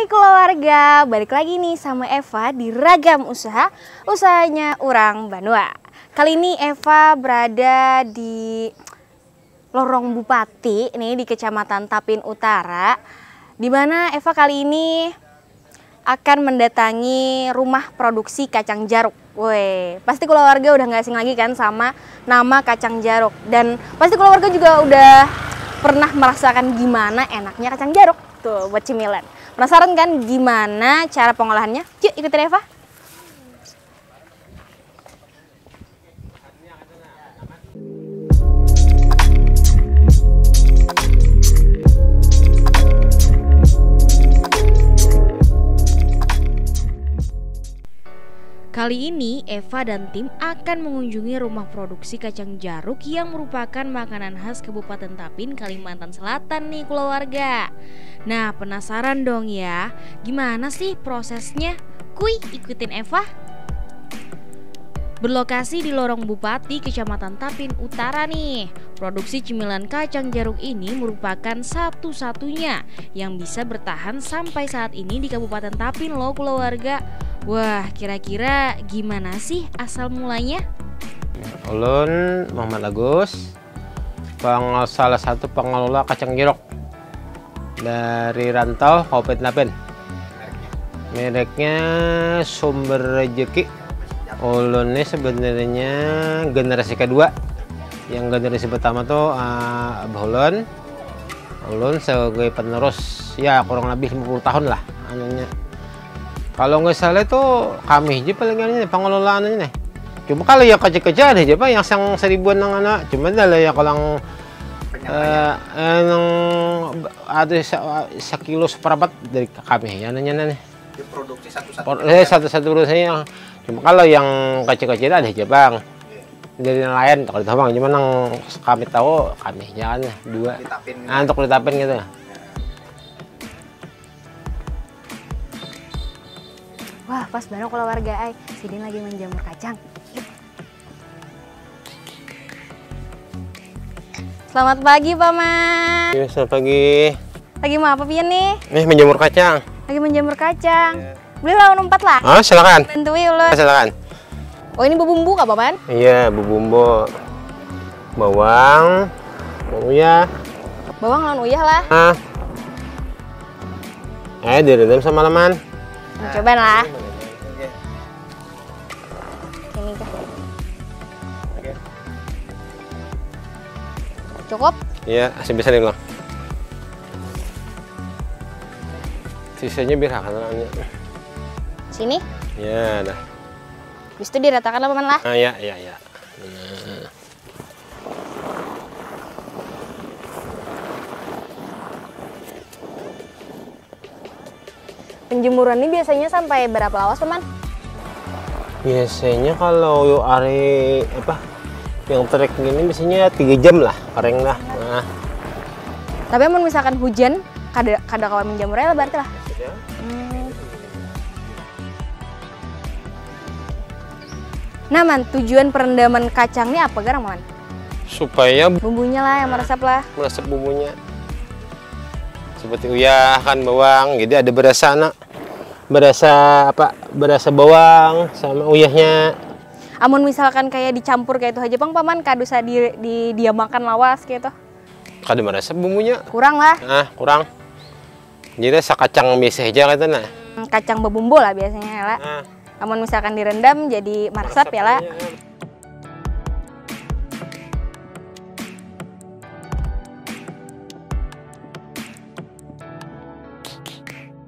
Hai keluarga, balik lagi nih sama Eva di Ragam Usaha, usahanya orang Banua. Kali ini Eva berada di Lorong Bupati nih di Kecamatan Tapin Utara, di mana Eva kali ini akan mendatangi rumah produksi kacang jaruk. Woi, pasti keluarga udah nggak asing lagi kan sama nama kacang jaruk, dan pasti keluarga juga udah pernah merasakan gimana enaknya kacang jaruk tuh buat cemilan. Penasaran kan gimana cara pengolahannya? Yuk ikutin Eva. Kali ini Eva dan tim akan mengunjungi rumah produksi kacang jaruk yang merupakan makanan khas Kabupaten Tapin, Kalimantan Selatan nih keluarga. Nah, penasaran dong ya, gimana sih prosesnya? Kuy, ikutin Eva. Berlokasi di Lorong Bupati, Kecamatan Tapin Utara nih. Produksi cemilan kacang jaruk ini merupakan satu-satunya yang bisa bertahan sampai saat ini di Kabupaten Tapin loh keluarga. Wah, kira-kira gimana sih asal mulanya? Ulun Muhammad Agus, salah satu pengelola kacang jaruk dari rantau Kabupaten Tapin. Mereknya Sumber Rezeki. Ulun ini sebenarnya generasi kedua. Yang generasi pertama tuh Abah Ulun sebagai penerus ya kurang lebih 50 tahun lah anunya. Kalau nggak salah itu kami aja paling ini pengelolaannya nih. Cuma kalau yang kecil-kecil aja pak yang seribuan yang anak. Cuma adalah ya kalau yang ada sekilo seperempat dari kami ya nanya nih. Produksi satu-satu produksinya. Cuma kalau yang kecil-kecil ada aja bang. Dari nelayan kalau tahu bang. Cuma yang kami tahu kami jangan dua. Untuk ditapin gitu. Wah, pas banget keluarga ay. Sidin lagi menjamur kacang. Selamat pagi, Paman. Ya, selamat pagi. Lagi mau apa pian nih? Nih menjamur kacang. Lagi menjamur kacang. Beli lawan 4 lah. Ah, silakan. Bantuin ulun. Silakan. Oh, ini bumbu kah, Paman? Iya, bumbu. Bawang, uyah. Bawang lawan uyah lah. Direndam sama leman. Coba lah. Ini kah? Cukup? Iya, masih bisa diulang. Sisanya biar akan Sini? Ya, dah. Habis itu diratakan lah, Paman lah. Ya. Penjemuran ini biasanya sampai berapa lawas, Paman? Biasanya kalau hari yang trek gini biasanya 3 jam lah kering lah. Nah. Tapi mau misalkan hujan, kada kawan menjamurnya lah berarti lah. Nah, Man, tujuan perendaman kacang ini apa garang, Man? Supaya Bumbunya lah yang meresap lah. meresap bumbunya. Seperti uyah kan bawang, jadi ada berasa bawang sama uyahnya. Amun misalkan kayak dicampur kayak itu aja Bang, Paman kadusa didiamakan lawas gitu. Kada meresap bumbunya. Kurang lah. Nah, kurang. Jadi sakacang biasa aja gitu nah. Kacang bebumbu lah biasanya lah. Amun misalkan direndam jadi meresap ya lah.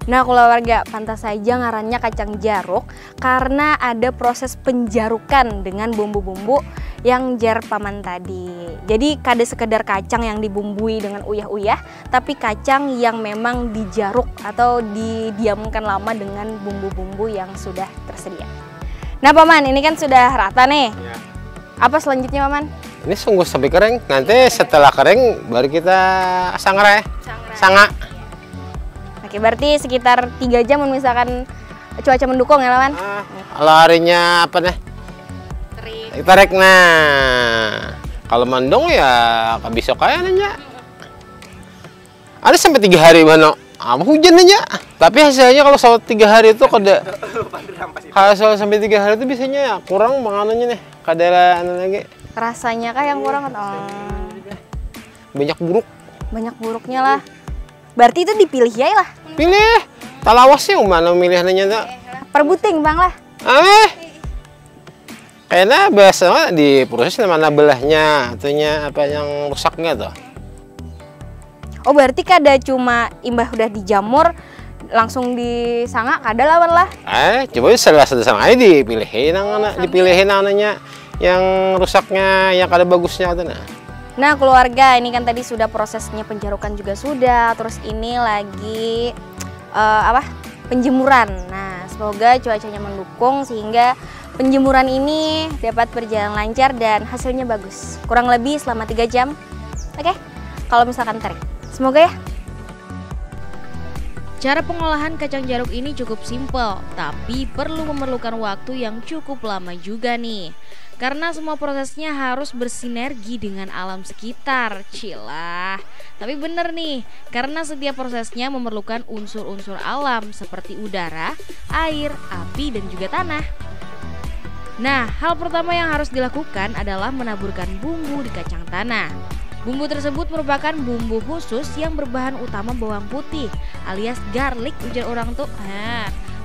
Nah keluarga, pantas saja ngarannya kacang jaruk karena ada proses penjarukan dengan bumbu-bumbu yang jar Paman tadi. Jadi kada sekedar kacang yang dibumbui dengan uyah-uyah, tapi kacang yang memang dijaruk atau didiamkan lama dengan bumbu-bumbu yang sudah tersedia. Nah Paman, ini kan sudah rata nih. Ya. Apa selanjutnya Paman? Ini sungguh sampai kering. Nanti setelah kering baru kita sangrai. Sanga. Oke, berarti sekitar 3 jam misalkan cuaca mendukung ya Paman? Kalau harinya tarik nah. Kalau mendung ya besok aja nanya. Ada sampai 3 hari mana hujan aja. Tapi hasilnya kalau soal 3 hari itu kada kalau sampai 3 hari itu biasanya kurang manganannya nih. Kada anu lagi. Rasanya kah yang kurang atau Banyak buruk. banyak buruknya lah. Berarti itu dipilih ya lah. Pilih. Talawas sih mana milihannya tuh. Perbuting Bang lah. Kayaknya biasa diproses mana belahnya, atunya apa yang rusaknya tuh. Oh berarti kada cuma imbah udah dijamur langsung disangak kada lawan lah. Coba salah satu sama aja dipilihin anaknya yang rusaknya, yang kada bagusnya tuh nah. Nah keluarga, ini kan tadi sudah prosesnya penjarukan juga sudah, terus ini lagi penjemuran. Nah semoga cuacanya mendukung sehingga penjemuran ini dapat berjalan lancar dan hasilnya bagus. Kurang lebih selama 3 jam. Oke, kalau misalkan terik. Semoga ya. Cara pengolahan kacang jaruk ini cukup simpel, tapi memerlukan waktu yang cukup lama juga nih. Karena semua prosesnya harus bersinergi dengan alam sekitar, cilah. Tapi bener nih, karena setiap prosesnya memerlukan unsur-unsur alam seperti udara, air, api, dan juga tanah. Nah, hal pertama yang harus dilakukan adalah menaburkan bumbu di kacang tanah. Bumbu tersebut merupakan bumbu khusus yang berbahan utama bawang putih alias garlic ujar orang tuh.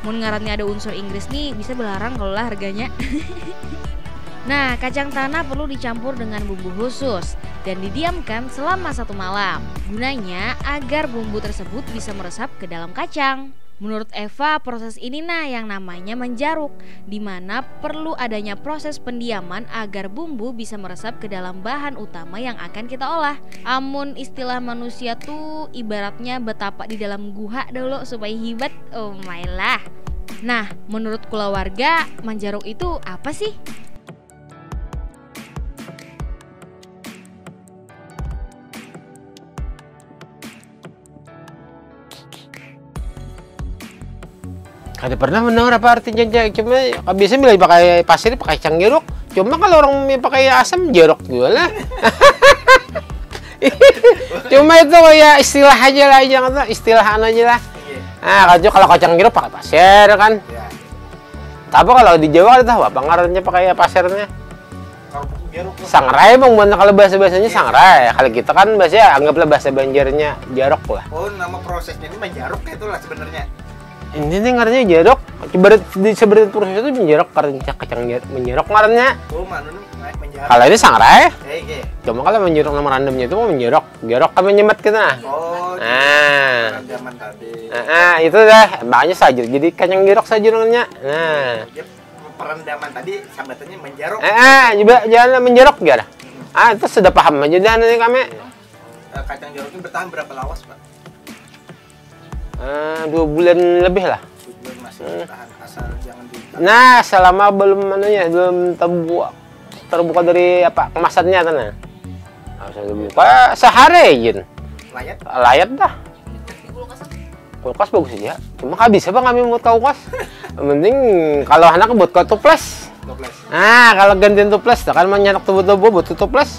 Mun ngarannya ada unsur Inggris nih bisa belarang kalau lah harganya. Nah, kacang tanah perlu dicampur dengan bumbu khusus dan didiamkan selama 1 malam. Gunanya agar bumbu tersebut bisa meresap ke dalam kacang. Menurut Eva, proses ini yang namanya menjaruk, di mana perlu adanya proses pendiaman agar bumbu bisa meresap ke dalam bahan utama yang akan kita olah. Amun istilah manusia tuh ibaratnya betapa di dalam guha dulu supaya hibat. Oh my lah. Nah, menurut kulawarga, menjaruk itu apa sih? Kada pernah mendengar apa artinya, cuma biasanya bila pakai pasir pakai kacang jeruk. Cuma kalau orang pakai asam jeruk juga lah. Cuma itu ya istilah aja lah, jangan istilahan aja lah. Nah kalau kacang jeruk pakai pasir kan. Tapi kalau di Jawa ada tahu apa ngarannya pakai pasirnya? Sangrai bang, mana kalau bahasa-bahasanya sangrai. Kalau kita kan bahasa anggaplah bahasa Banjarnya jarok lah. Oh, nama prosesnya ini menjaruk itulah sebenarnya. Ini nih ngarannya jeruk. Sebenarnya proses itu menjeruk karena kacang menjeruk ngarannya. Oh, manunu menjaruk. Kalau ini sangrai. Iya. Cuma kalau menjeruk nama randomnya itu mau menjeruk. Jeruk kan menyemet gitu nah. Oh, nah. zaman tadi. Itu dah banyak sajur. Jadi kacang jeruk sajurnya. Nah. Perendaman tadi sambatannya menjaruk. Juga jangan menjeruk gak? Itu sudah paham aja dah nanti kami. Kacang jeruk ini bertahan berapa lawas, Pak? 2 bulan lebih lah. 2 bulan masih bertahan, asal jangan ditahan. Nah, selama belum terbuka dari kemasannya kan. Harus dibuka sehari aja. Layat dah. Kulkas bagus aja. Cuma nggak bisa bang kami buat kulkas. Mending kalau anak buat ke toples. Nah, kalau gantiin toples, kan menyetok tubuh-tubuh buat toples.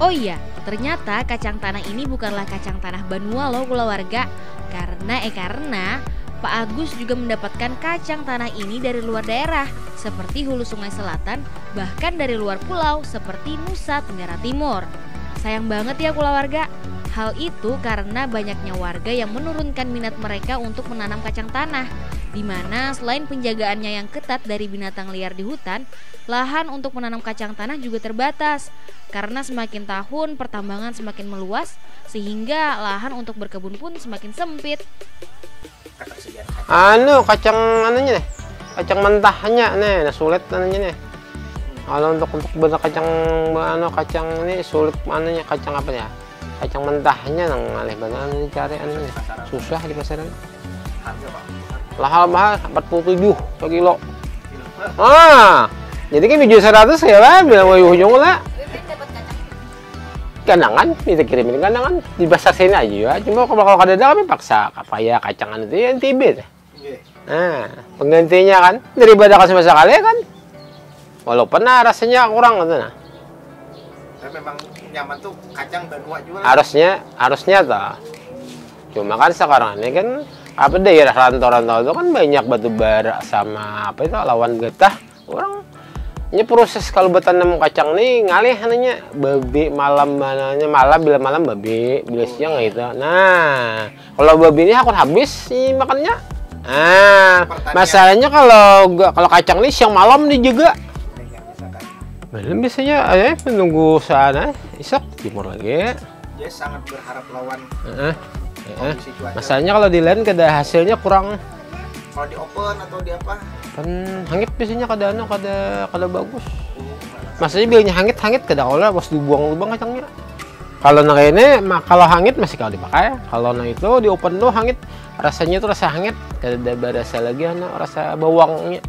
Oh iya, ternyata kacang tanah ini bukanlah kacang tanah Banua loh kulawarga. Karena Pak Agus juga mendapatkan kacang tanah ini dari luar daerah seperti hulu Sungai Selatan, bahkan dari luar pulau seperti Nusa Tenggara Timur. Sayang banget ya kulawarga. Hal itu karena banyaknya warga yang menurunkan minat mereka untuk menanam kacang tanah, di mana selain penjagaannya yang ketat dari binatang liar di hutan, lahan untuk menanam kacang tanah juga terbatas. Karena semakin tahun pertambangan semakin meluas, sehingga lahan untuk berkebun pun semakin sempit. Kacang anunya nih, kacang mentahnya nih, sulit anunya nih. Kalau untuk benar kacang ini sulit anunya, kacang apa ya? Kacang mentahnya nang alih banget dicari anunya. Susah di pasaran. Lahal mahal 47 per kilo. Jadi kan 700 ya lah, bilang ujung lah. Gandangan, kita kirimin gandangan di pasar sini aja ya. Cuma kalau kadang kami paksa kapaya kacangan itu yang tibet. Nah, penggantinya kan daripada kasih masa kali kan. Walaupun rasanya kurang gitu nah. Tapi memang nyaman tuh kacang Banua juga. Harusnya tuh. Cuma kan sekarang ini kan apa daerah rantau-rantau itu kan banyak batu bara sama apa itu lawan getah. Orang ini proses kalau bertanam kacang nih ngalih nanya babi malam mananya malam bila malam babi bila siang gitu. Nah kalau babi ini akan habis sih makannya. Nah masalahnya kalau kacang ini siang malam dijaga. Malam biasanya menunggu sana isok timur lagi. Dia sangat berharap lawan kondisi cuaca. Masalahnya kalau di land kada hasilnya kurang. Kalau di open atau di apa? Kan hangit biasanya kada bagus. Maksudnya bilangnya hangit kada kalau pas dibuang lubang kacangnya. Kalau nah ini kalau hangit masih kalau dipakai. Kalau nah itu di open tuh hangit rasanya itu rasa hangit, kada berasa lagi rasa bawangnya.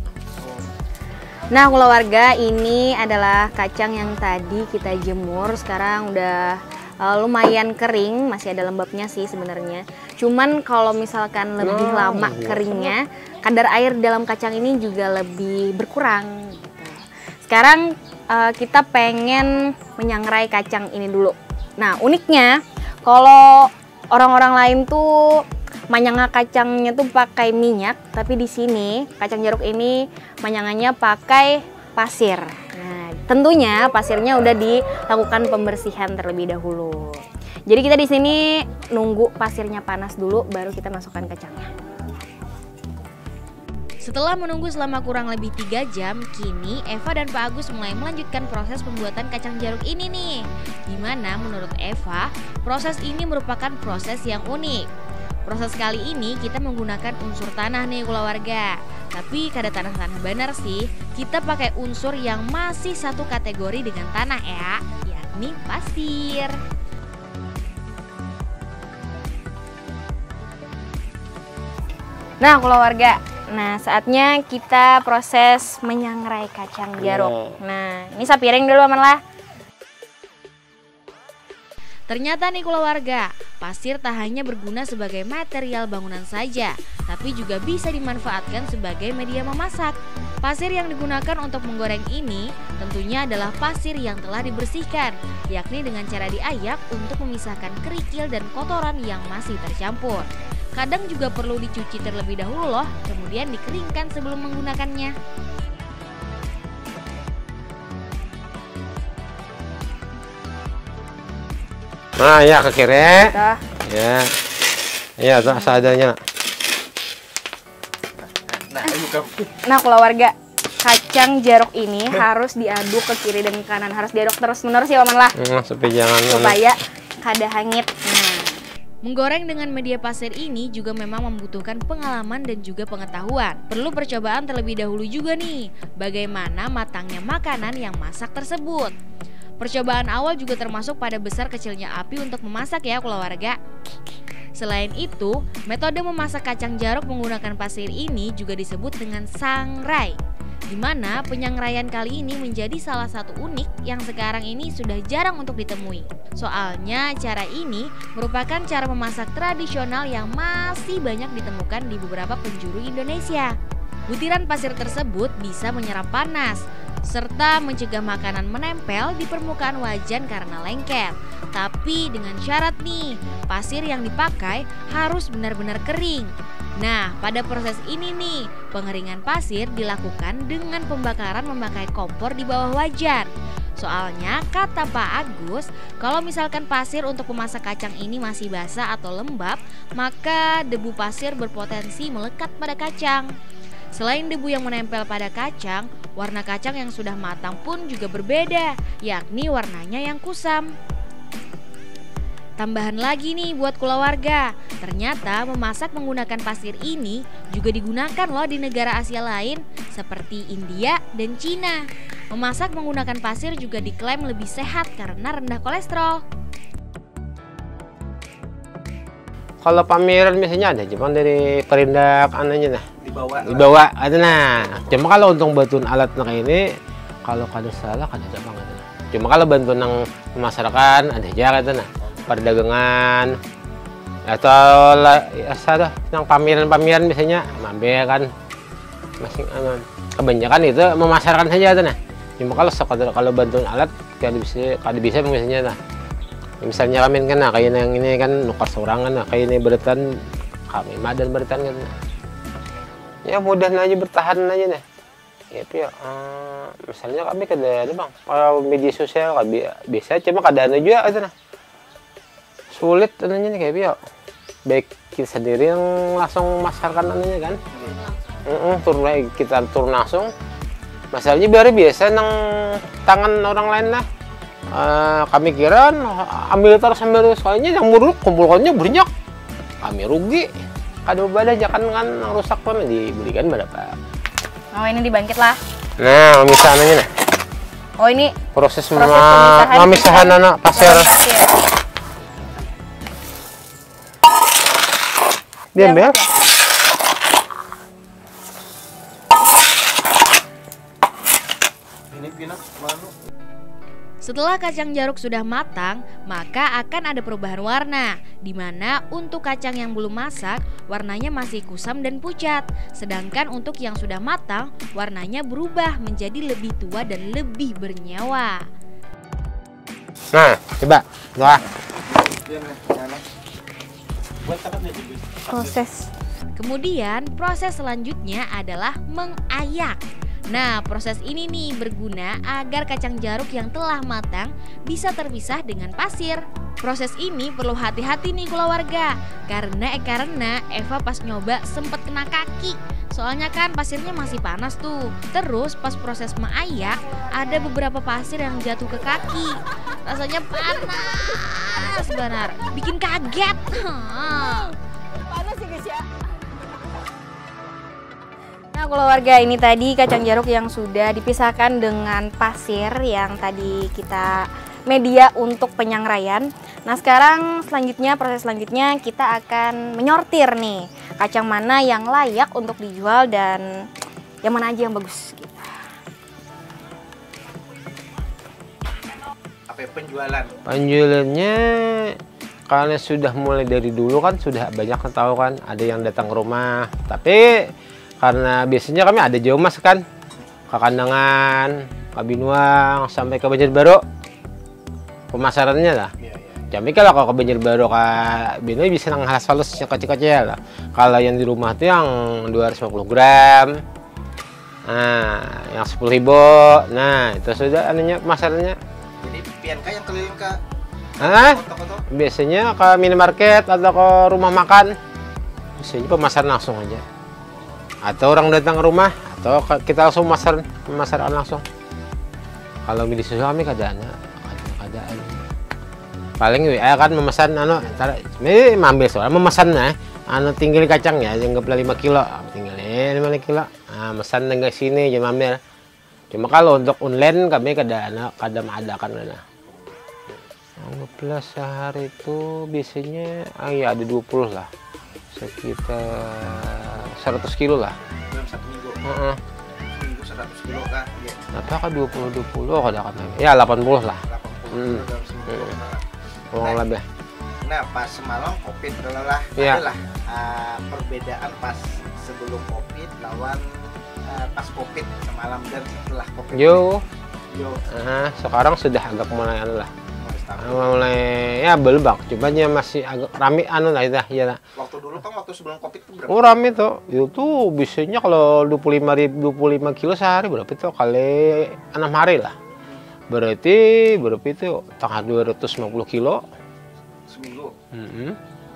Nah, keluarga, ini adalah kacang yang tadi kita jemur. Sekarang udah lumayan kering, masih ada lembabnya sih sebenarnya. Cuman kalau misalkan lebih lama keringnya, kadar air dalam kacang ini juga lebih berkurang gitu. Sekarang kita pengen menyangrai kacang ini dulu. Nah, uniknya kalau orang-orang lain tuh manyanga kacangnya tuh pakai minyak, tapi di sini kacang jeruk ini manyangannya pakai pasir. Nah, tentunya pasirnya udah dilakukan pembersihan terlebih dahulu. Jadi kita di sini nunggu pasirnya panas dulu, baru kita masukkan kacangnya. Setelah menunggu selama kurang lebih 3 jam, kini Eva dan Pak Agus mulai melanjutkan proses pembuatan kacang jeruk ini nih. Dimana menurut Eva, proses ini merupakan proses yang unik. Proses kali ini kita menggunakan unsur tanah nih keluarga. Tapi kada tanah-tanah benar sih, kita pakai unsur yang masih satu kategori dengan tanah ya, yakni pasir. Nah keluarga, saatnya kita proses menyangrai kacang jeruk. Nah ini sapiring dulu aman lah. Ternyata nih keluarga, pasir tak hanya berguna sebagai material bangunan saja, tapi juga bisa dimanfaatkan sebagai media memasak. Pasir yang digunakan untuk menggoreng ini tentunya adalah pasir yang telah dibersihkan, yakni dengan cara diayak untuk memisahkan kerikil dan kotoran yang masih tercampur. Kadang juga perlu dicuci terlebih dahulu loh, kemudian dikeringkan sebelum menggunakannya. Nah ya ke kiri. Dah. Ya tuh seadanya. Nah keluarga, kacang jeruk ini harus diaduk ke kiri dan kanan, harus diaduk terus-menerus ya aman lah. Supaya kada hangit. Menggoreng dengan media pasir ini juga memang membutuhkan pengalaman dan juga pengetahuan. Perlu percobaan terlebih dahulu juga nih, bagaimana matangnya makanan yang masak tersebut. Percobaan awal juga termasuk pada besar kecilnya api untuk memasak ya keluarga. Selain itu, metode memasak kacang jeruk menggunakan pasir ini juga disebut dengan sangrai, di mana penyangraian kali ini menjadi salah satu unik yang sekarang ini sudah jarang untuk ditemui. Soalnya cara ini merupakan cara memasak tradisional yang masih banyak ditemukan di beberapa penjuru Indonesia. Butiran pasir tersebut bisa menyerap panas, serta mencegah makanan menempel di permukaan wajan karena lengket. Tapi dengan syarat nih, pasir yang dipakai harus benar-benar kering. Nah, pada proses ini nih, pengeringan pasir dilakukan dengan pembakaran memakai kompor di bawah wajan. Soalnya kata Pak Agus, kalau misalkan pasir untuk memasak kacang ini masih basah atau lembab, maka debu pasir berpotensi melekat pada kacang. Selain debu yang menempel pada kacang, warna kacang yang sudah matang pun juga berbeda, yakni warnanya yang kusam. Tambahan lagi nih buat keluarga, ternyata memasak menggunakan pasir ini juga digunakan loh di negara Asia lain seperti India dan Cina. Memasak menggunakan pasir juga diklaim lebih sehat karena rendah kolesterol. Kalau pameran biasanya ada, cuma dari perindak anaknya nah. Dibawa ada nah. Cuma kalau untuk bantuan alat nah ini, kalau kada salah kada ada banget nah. Cuma kalau bantuan yang memasarkan ada aja kata nah. Perdagangan atau ada yang pameran biasanya mampir kan masing kebanyakan itu memasarkan saja tuh nah. Cuma kalau bantuan alat kada bisa biasanya nah. Misalnya kami kan, nah, kayak yang ini kan nukar sorangan, nah, kayak ini beratan kami madan beratan kan. Ya mudah aja bertahan aja nah. Ya, misalnya kami kada ada bang, kalau media sosial kan biasa cuma kada ada juga itu nah. Sulit ananya nih kayak ya. Baik kita sendiri yang langsung masarkan ananya kan. Kita turun langsung. Masalahnya baru biasa nang tangan orang lain lah. Kami kira ambil terus soalnya yang muruk kumpulkannya banyak. Kami rugi. Kada badah jangan kan rusak kan dibelikan berapa. Oh ini dibangkit lah. Nah, misalnya nah. Oh ini proses pemisahan anak pasir. Diambil. Setelah kacang jaruk sudah matang, maka akan ada perubahan warna, di mana untuk kacang yang belum masak, warnanya masih kusam dan pucat. Sedangkan untuk yang sudah matang, warnanya berubah menjadi lebih tua dan lebih bernyawa. Nah, coba. Wah. proses. Kemudian proses selanjutnya adalah mengayak. Nah, proses ini nih berguna agar kacang jaruk yang telah matang bisa terpisah dengan pasir. Proses ini perlu hati-hati nih keluarga, karena Eva pas nyoba sempet kena kaki. Soalnya kan pasirnya masih panas tuh. Terus pas proses mengayak ada beberapa pasir yang jatuh ke kaki. Rasanya panas benar, bikin kaget. Panas ya guys ya. Nah keluarga, ini tadi kacang jaruk yang sudah dipisahkan dengan pasir yang tadi kita media untuk penyangraian. Nah sekarang proses selanjutnya kita akan menyortir nih kacang mana yang layak untuk dijual dan yang mana aja yang bagus gitu. Apa ya, penjualan? Penjualannya karena sudah mulai dari dulu kan sudah banyak yang tahu kan, ada yang datang ke rumah. Tapi karena biasanya kami ada jauh mas kan, ke Kandangan, ke Binuang sampai ke Banjarbaru. Pemasarannya lah. Tapi kalau ke Banjarbaru ke Binuang bisa nang halus kecil-kecil lah. Kalau yang di rumah tuh yang 250 gram. Nah, yang 10.000. Nah, itu sudah anunya pemasarannya. Jadi PNK yang keliling ke kota-kota? Biasanya ke minimarket atau ke rumah makan. Biasanya pemasaran langsung aja. Atau orang datang ke rumah, atau kita langsung pemasaran langsung. Kalau media sosial kami keadaan. Paling WA kan memesan ini ambil soal memesan tinggal kacang ya, anggaplah 5 kilo, tinggalin 5 kilo. Nah, mesan enggak sini jangan ambil. Cuma kalau untuk online kami kadang ada kan anggaplah sehari itu biasanya ya ada 20 lah. Sekitar 100 kilo lah. Dalam 1 minggu? Seminggu 100 kilo kah? Ya. Apakah 20 kadang-kadang? Ya 80 lah. 80 kilo dalam seminggu. Kurang lebih. Nah pas semalam COVID adalah adalah perbedaan pas sebelum COVID lawan pas COVID semalam dan setelah COVID. Sekarang sudah agak mulai mulai ya belum bang, cumanya masih agak rame lah itu ya. Waktu dulu kan waktu sebelum COVID itu berapa? Oh rame tuh, itu biasanya kalau 25 kilo sehari berapa itu kali 6 hari lah. Berarti berapa itu tanggal 250 kilo seminggu.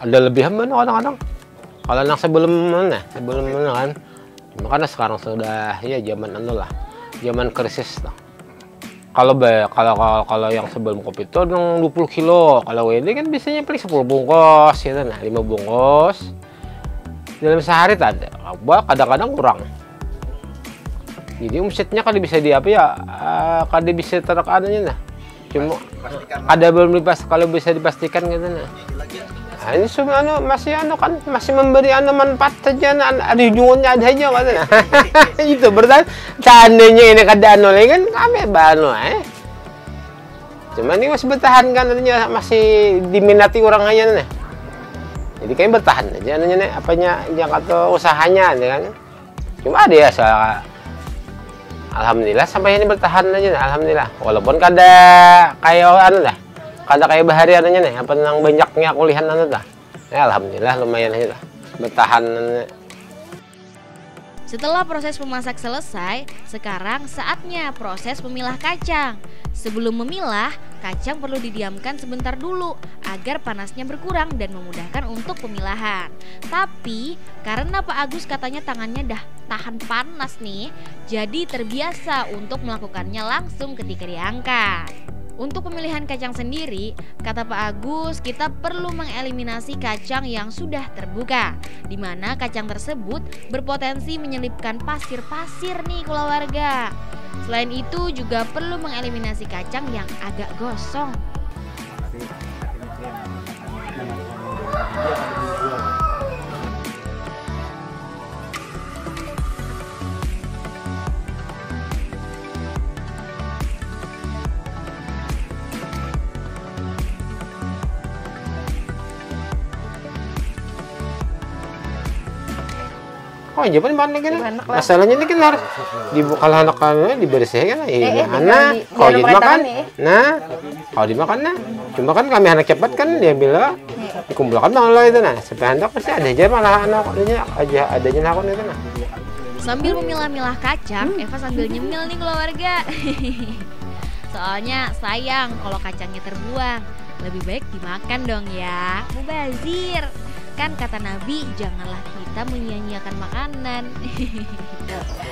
Ada lebihan mana kadang-kadang. Kalau yang sebelum kan, cuma karena sekarang sudah ya zaman zaman krisis lah. Kalau yang sebelum COVID itu 20 kilo, kalau ini kan biasanya paling 10 bungkus gitu, 5 bungkus dalam sehari tadi, kadang-kadang kurang. Jadi omsetnya kalau bisa kalau bisa terkannya cuma ada belum kalau bisa dipastikan gitu nah. Ini semua masih memberi manfaat saja, ada ujungnya ada aja kan. Itu berarti tandanya ini keadaan oleh kan kami cuma ini masih bertahan kan, masih diminati orang aja nih. Jadi kami bertahan aja yang kata usahanya kan. Cuma ada ya alhamdulillah sampai ini bertahan aja alhamdulillah. Walaupun kada kayak kada kayak bahari adanya nih, apa nang banyaknya aku lihat nanti dah. Ya alhamdulillah lumayan aja lah, bertahan. Setelah proses memasak selesai, sekarang saatnya proses memilah kacang. Sebelum memilah, kacang perlu didiamkan sebentar dulu agar panasnya berkurang dan memudahkan untuk pemilahan. Tapi karena Pak Agus katanya tangannya dah tahan panas nih, jadi terbiasa untuk melakukannya langsung ketika diangkat. Untuk pemilihan kacang sendiri, kata Pak Agus, kita perlu mengeliminasi kacang yang sudah terbuka, di mana kacang tersebut berpotensi menyelipkan pasir-pasir nih keluarga. Selain itu juga perlu mengeliminasi kacang yang agak gosong. Oh, Jepang mana kan? Masalahnya ini kan harus dibuka anak-anaknya dibersihkan. Anak kalau dimakan, nah kalau dimakan nah, cuma kan kami anak cepat kan dia bilang dikumpulkan malah itu nah. Supaya anak pasti ada aja malah anaknya aja adanya nakon itu nah. Sambil memilah-milah kacang, Eva sambil nyemil nih keluarga. Soalnya sayang kalau kacangnya terbuang. Lebih baik dimakan dong ya, mubazir. Kan kata Nabi, janganlah kita menyia-nyiakan makanan.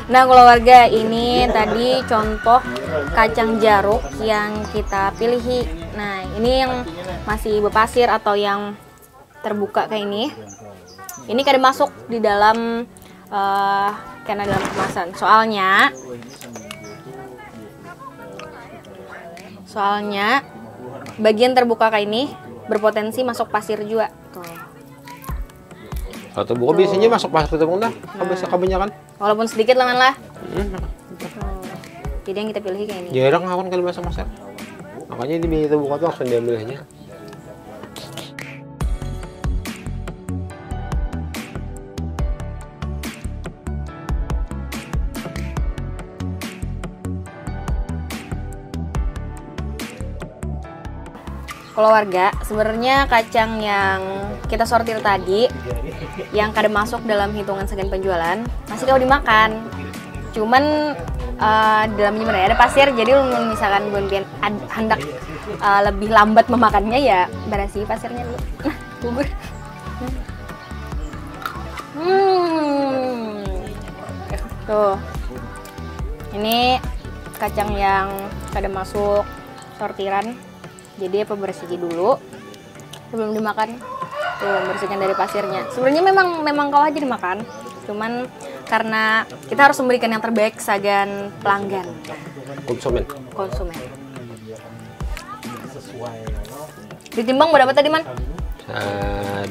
Nah keluarga, ini tadi contoh kacang jaruk yang kita pilih. Nah ini yang masih berpasir atau yang terbuka kayak ini. Ini kada masuk di dalam karena dalam kemasan. Soalnya bagian terbuka kayak ini berpotensi masuk pasir juga. Tuh. Kalau terbuka biasanya masuk pasir terbuka dah. Kebanyakan. Walaupun sedikit lah. Jadi yang kita pilih kayak ini. Jarang akan kalau masuk pasir. Makanya di biji terbuka tuh langsung diambil aja. Keluarga, sebenarnya kacang yang kita sortir tadi yang kada masuk dalam hitungan segan penjualan masih kau dimakan. Cuman dalamnya gimana ya, ada pasir, jadi misalkan bukan hendak lebih lambat memakannya ya berasi pasirnya dulu. Nah, bubur. Tuh. Ini kacang yang kada masuk sortiran. Jadi apa bersih dulu sebelum dimakan. Tuh, bersihkan dari pasirnya. Sebenarnya memang kau aja dimakan. Cuman karena kita harus memberikan yang terbaik sagan pelanggan. Konsumen. Ditimbang berapa tadi, Man?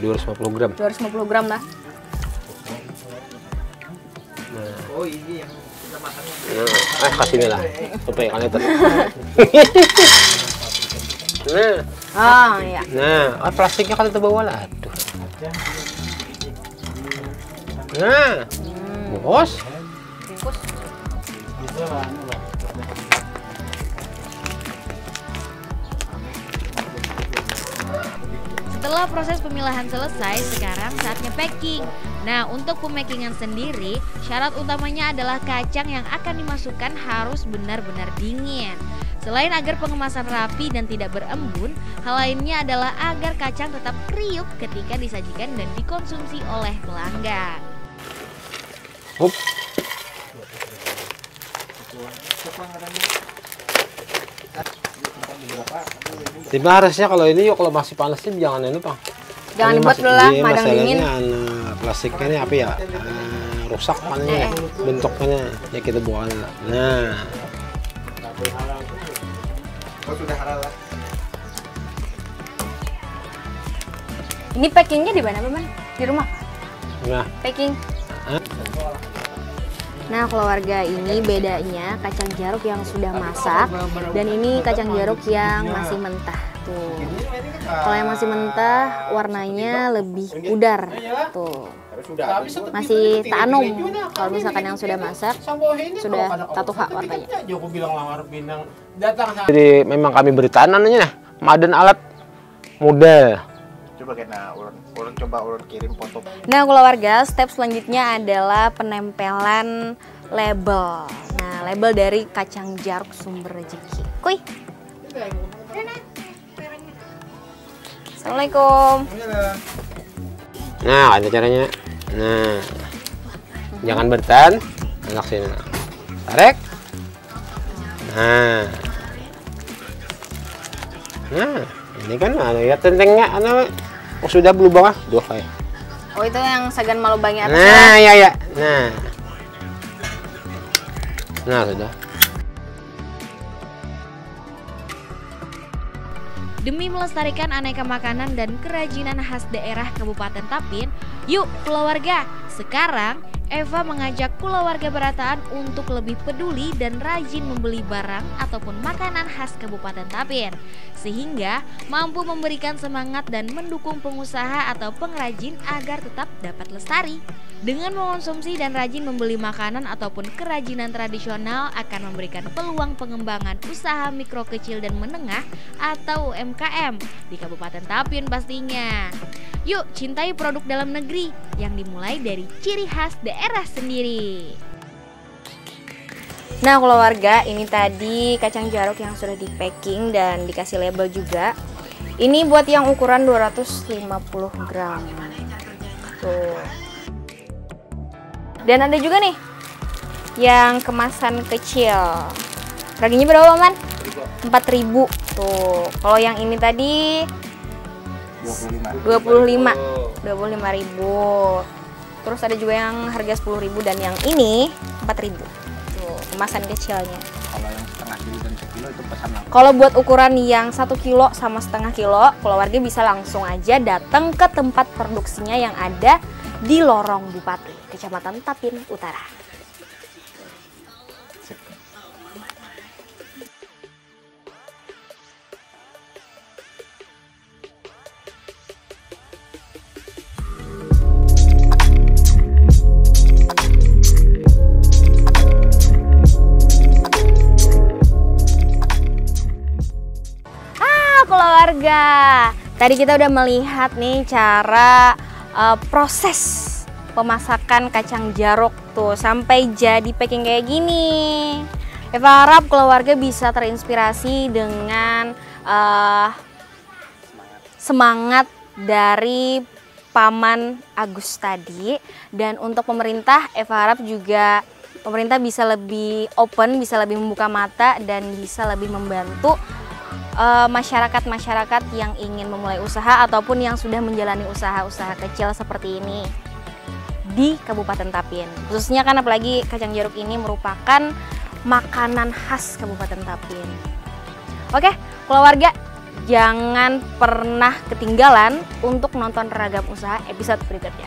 250 gram. 250 gram lah. Oh, ini yang kita makannya. Kasih ini lah. Supaya kalian itu. Nah, iya. Nah, plastiknya kan terbawa lah. Aduh. Nah, bungkus. Setelah proses pemilahan selesai, sekarang saatnya packing. Nah, untuk pemackingan sendiri, syarat utamanya adalah kacang yang akan dimasukkan harus benar-benar dingin. Selain agar pengemasan rapi dan tidak berembun, hal lainnya adalah agar kacang tetap kriuk ketika disajikan dan dikonsumsi oleh pelanggan. Tiba harusnya kalau ini yuk, kalau masih panas sih jangan ini Pak. Jangan dibuat dulu lah, madang dingin. Plastiknya ini apa ya? Rusak pannya, bentuknya ya kita buang. Nah. Oh, sudah halal lah. Ini packingnya di mana, Bang? Di rumah? Nah. Packing. Nah, keluarga, ini bedanya kacang jaruk yang sudah masak dan ini kacang jaruk yang masih mentah. Tuh. Kalau yang masih mentah warnanya lebih pudar. Tuh. Masih tanum. Kalau misalkan yang sudah masak sudah tatuha warnanya. Jadi memang kami beri tanah nah. Maden alat model. Coba kena ulun kirim foto. Nah, keluarga, step selanjutnya adalah penempelan label. Nah, label dari kacang jaruk sumber rezeki. Kuy. Assalamualaikum. Nah, ada caranya. Nah, jangan bertahan, anak sini. Tarik. Nah, ini kan ya tentengnya, sudah berubah dua kayak. Oh, itu yang Sagan Malubangnya atas. Nah, ya. Nah, sudah. Demi melestarikan aneka makanan dan kerajinan khas daerah Kabupaten Tapin, yuk keluarga, sekarang Eva mengajak keluarga Barataan untuk lebih peduli dan rajin membeli barang ataupun makanan khas Kabupaten Tapin, sehingga mampu memberikan semangat dan mendukung pengusaha atau pengrajin agar tetap dapat lestari. Dengan mengonsumsi dan rajin membeli makanan ataupun kerajinan tradisional akan memberikan peluang pengembangan usaha mikro kecil dan menengah atau UMKM di Kabupaten Tapin pastinya. Yuk cintai produk dalam negeri yang dimulai dari ciri khas daerah sendiri. Nah, keluarga, ini tadi kacang jaruk yang sudah di packing dan dikasih label juga. Ini buat yang ukuran 250 gram. Tuh. Dan ada juga nih yang kemasan kecil. Harganya berapa, Man? 4.000. Tuh. Kalau yang ini tadi 25.000. Terus ada juga yang harga 10.000 dan yang ini 4.000. Tuh, kemasan kecilnya. Kalau yang setengah kilo dan sekilo itu pesan langsung. Kalau buat ukuran yang 1 kilo sama setengah kilo, keluarga bisa langsung aja datang ke tempat produksinya yang ada di Lorong Bupati, Kecamatan Tapin Utara. Keluarga, tadi kita udah melihat nih cara proses pemasakan kacang jaruk tuh sampai jadi packing kayak gini. Eva harap keluarga bisa terinspirasi dengan semangat dari Paman Agus tadi. Dan untuk pemerintah, Eva harap juga pemerintah bisa lebih open, bisa lebih membuka mata dan bisa lebih membantu masyarakat-masyarakat yang ingin memulai usaha ataupun yang sudah menjalani usaha-usaha kecil seperti ini di Kabupaten Tapin. Khususnya kan apalagi kacang jaruk ini merupakan makanan khas Kabupaten Tapin. Oke, keluarga, jangan pernah ketinggalan untuk nonton Ragam Usaha episode berikutnya.